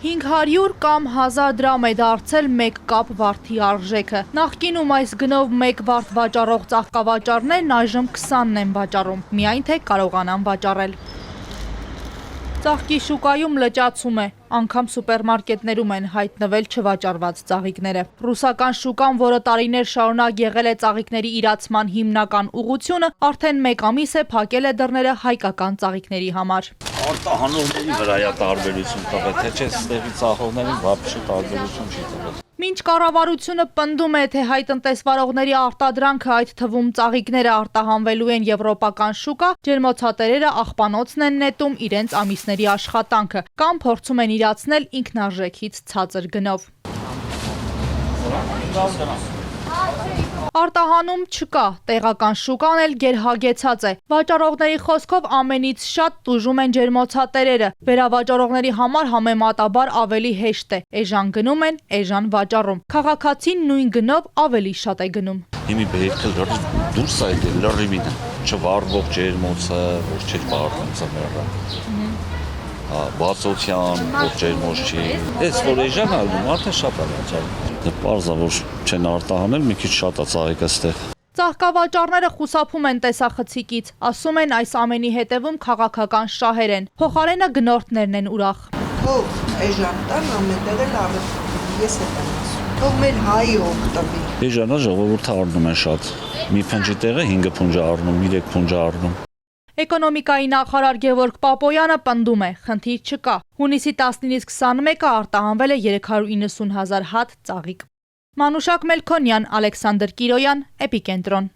500 կամ 1000 դրամ է դարձել մեկ կապ վարդի արժեքը։ Նախկինում այս գնով մեկ վարդ վաճառող ծաղկավաճառներն այժմ 20-ն են վաճառում, միայն թե կարողանան վաճառել։ Ծաղկի շուկայում լճացում է, անգամ սուպերմարկետներում են հայտնվել չվաճառված ծաղիկները։ Ռուսական շուկան, որը տարիներ շարունակ եղել է ծաղիկների իրացման հիմնական ուղղությունը, արդեն մեկ ամիս է փակել է դռները հայկական ծաղիկների համար։ Արտահանողների վրա է տարբերություն տվել, թե չէ ստեղի ծախողներին վաբշե տարբերություն չի տվել։ Մինչ կառավարությունը պնդում է, թե հայ տնտեսվարողների արտադրանքը, այդ թվում ծաղիկները արտահանվելու են եվրոպական շուկա, ջերմոցատերերը աղբանոցն են նետում իրենց ամիսների աշխատանքը կամ փորձում են իրացնել ինքնարժեքից ցածր գնով։ Արտահանում չկա, տեղական շուկան էլ գերհագեցած է։ Վաճառողների խոսքով ամենից շատ տուժում են ջերմոցատերերը։ Վերավաճառողների համար համեմատաբար ավելի հեշտ է։ Էժան գնում են, էժան վաճառում։ Քաղաքացին նույն գնով ավելի շատ է գնում։ Հիմի բերքը դուրս է եկել լրիվին, չվառվող ջերմոցը, որ չէր վառվում ծմերը։ Բացօթյան, որ ջերմոց չի։ Այս որ էժան ալնում, արդեն շատ է վաճառում։ Պարզա որ չեն արտահանել, մի քիչ շատ է ծաղիկը ստեղ։ Ծաղկավաճառները խուսափում են տեսախցիկից, ասում են այս ամենի հետևում քաղաքական շահեր են։ Փոխարենը գնորդներն են ուրախ։ Թող էժան տան ամենտեղ էլ առնի, ես եմ ասում։ Թող մեր հայը օգտվի։ Էժանը ժողովուրդը առնում են շատ։ Մի փնջի տեղը 5 փունջ է առնում, 3 փունջ է առնում։ Էկոնոմիկայի նախարար Գևորգ Պապոյանը պնդում է, խնդիր չկա։ Հունիսի 19-ից 21-ը արտահանվել է 390 000 հատ ծաղիկ։ Մանուշակ Մելքոնյան, Ալեքսանդր Կիրոյան, Էպիկենտրոն։